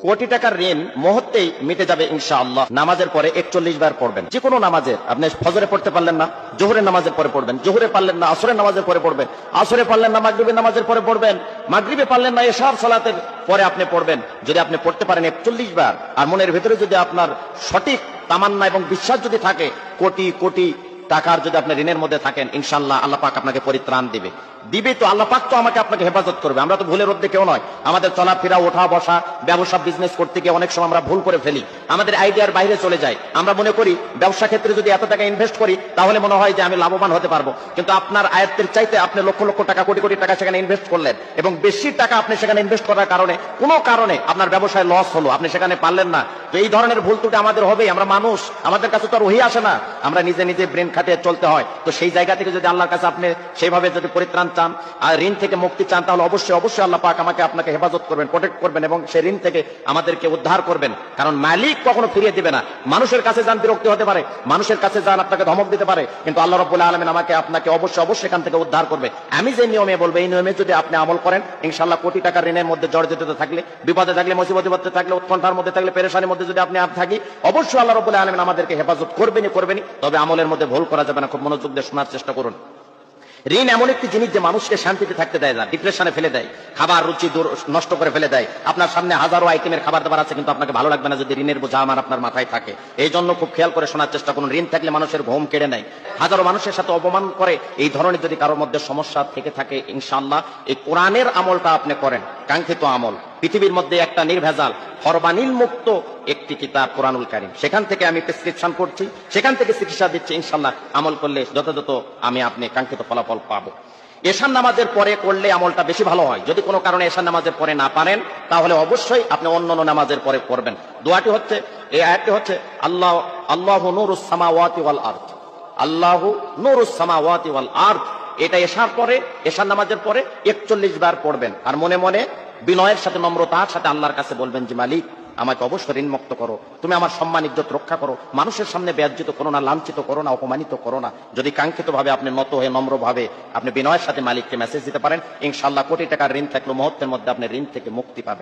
কোটি টাকার ঋণ মুহূর্তেই মিটে যাবে ইনশাআল্লাহ। নামাজের পরে 41 বার পড়বেন। যে কোনো নামাজের, আপনি ফজরে পড়তে পারলেন না, জোহরের নামাজের পরে পড়বেন। জোহরে পারলেন না, আসরের নামাজের পরে পড়বেন। আসরে পারলেন না, মাগরিবের নামাজের পরে পড়বেন। মাগরিবে পারলেন না, এশার সালাতের পরে আপনি পড়বেন। যদি আপনি পড়তে পারেন 41 বার, আর মনের ভিতরে যদি আপনার সঠিক তামান্না এবং বিশ্বাস যদি থাকে, কোটি কোটি টাকার যদি আপনি ঋণের মধ্যে থাকেন, ইনশাআল্লাহ আল্লাহ পাক আপনাকে পরিত্রাণ দিবে। তো আল্লাহ পাক তো আমাকে আপনাকে হেফাজত করবে। আমরা তো ভুলের মধ্যে কেউ নয়। আমাদের চলাফেরা, ওঠা বসা, ব্যবসা বিজনেস করতে গিয়ে অনেক সময় আমরা ভুল করে ফেলি, আমাদের আইডিয়ার বাইরে চলে যায়। আমরা মনে করি ব্যবসা ক্ষেত্রে যদি এত টাকা ইনভেস্ট করি তাহলে মনে হয় যে আমি লাভবান হতে পারবো, কিন্তু আপনার আয়ত্তের চাইতে আপনি লক্ষ লক্ষ টাকা, কোটি কোটি টাকা সেখানে ইনভেস্ট করলেন, এবং বেশি টাকা আপনি সেখানে ইনভেস্ট করার কারণে কোনো কারণে আপনার ব্যবসায় লস হলো, আপনি সেখানে পারলেন না। তো এই ধরনের ভুল ত্রুটি আমাদের হবেই। আমরা মানুষ, আমাদের কাছে তো আর ওহি আসে না, আমরা নিজে নিজে ব্রেন খাটিয়ে চলতে হয়। তো সেই জায়গা থেকে যদি আল্লাহর কাছে আপনি সেইভাবে যদি পরিত্রাণ চান আর ঋণ থেকে মুক্তি চান, তাহলে অবশ্যই অবশ্যই আল্লাহ পাক আমাকে আপনাকে হেফাজত করবেন, প্রোটেক্ট করবেন, এবং সেই ঋণ থেকে আমাদেরকে উদ্ধার করবেন। কারণ মালিক কখনো ফিরিয়ে দিবে না। মানুষের কাছে যান, বিরক্তি হতে পারে, মানুষের কাছে যান, আপনাকে ধমক দিতে পারে, কিন্তু আল্লাহ রাব্বুল আলামিন আমাকে আপনাকে অবশ্যই অবশ্যই এখান থেকে উদ্ধার করবে। আমি যে নিয়মে বলবো, এই নিয়মে যদি আপনি আমল করেন, ইনশাআল্লাহ কোটি টাকার ঋণের মধ্যে জর্জরিত থাকলে, বিপদে থাকলে, মুসিবতে থাকলে, উৎকণ্ঠার মধ্যে থাকলে, পেরেশানির মধ্যে যদি আপনি থাকি, অবশ্যই আল্লাহ রাব্বুল আলামিন আমাদেরকে হেফাজত করবেনই করবেনই। তবে আমলের মধ্যে ভুল করা যাবে না। খুব মনোযোগ দিয়ে শোনার চেষ্টা করুন। ঋণ এমন একটি জিনিস যে মানুষকে শান্তিতে থাকতে দেয় না, ডিপ্রেশনে ফেলে দেয়, খাবার রুচি নষ্ট করে ফেলে দেয়। আপনার সামনে হাজারো আইটেমের খাবার দাবার আছে, কিন্তু আপনাকে ভালো লাগবে না যদি ঋণের বোঝা আমার আপনার মাথায় থাকে। এই জন্য খুব খেয়াল করে শোনার চেষ্টা করুন। ঋণ থাকলে মানুষের ঘুম কেড়ে নেয়, হাজারো মানুষের সাথে অপমান করে। এই ধরনের যদি কারোর মধ্যে সমস্যা থেকে থাকে, ইনশাআল্লাহ এই কোরআনের আমলটা আপনি করেন, কাঙ্ক্ষিত আমল। পৃথিবীর মধ্যে একটা নির্ভেজাল ফরমানিল মুক্ত একটি কিতাব কোরআনুল কারীম, সেখান থেকে আমি প্রেসক্রিপশন করছি, সেখান থেকে চিকিৎসা দিচ্ছি। ইনশাআল্লাহ আমল করলে যথাযথ আপনি কাঙ্ক্ষিত ফলাফল পাবো। এশার নামাজের পরে করলে আমলটা বেশি ভালো হয়। যদি কোনো কারণে এশার নামাজের পরে না পারেন, তাহলে অবশ্যই আপনি অন্য নামাজের পরে করবেন। দোয়াটি হচ্ছে, এই আয়াতটি হচ্ছে, আল্লাহু নূরুস সামাওয়াতি ওয়াল আরদ, আল্লাহু নূরুস সামাওয়াতি ওয়াল আরদ। এটা এশার পরে, এশার নামাজের পরে 41 বার পড়বেন, আর মনে মনে বিনয়ের সাথে, নম্রতার সাথে আল্লাহর কাছে বলবেন যে, মালিক আমাকে অবশ্যই ঋণ মুক্ত করো, তুমি আমার সম্মান ইজ্জত রক্ষা করো, মানুষের সামনে বেজ্জিত করো না, লাঞ্ছিত করো না, অপমানিত করো না। যদি কাঙ্ক্ষিত ভাবে আপনি নত হয়ে নম্র ভাবে আপনি বিনয়ের সাথে মালিককে মেসেজ দিতে পারেন, ইনশাআল্লাহ কোটি টাকার ঋণ থাকলে মুহূর্তের মধ্যে আপনি ঋণ থেকে মুক্তি পাবেন।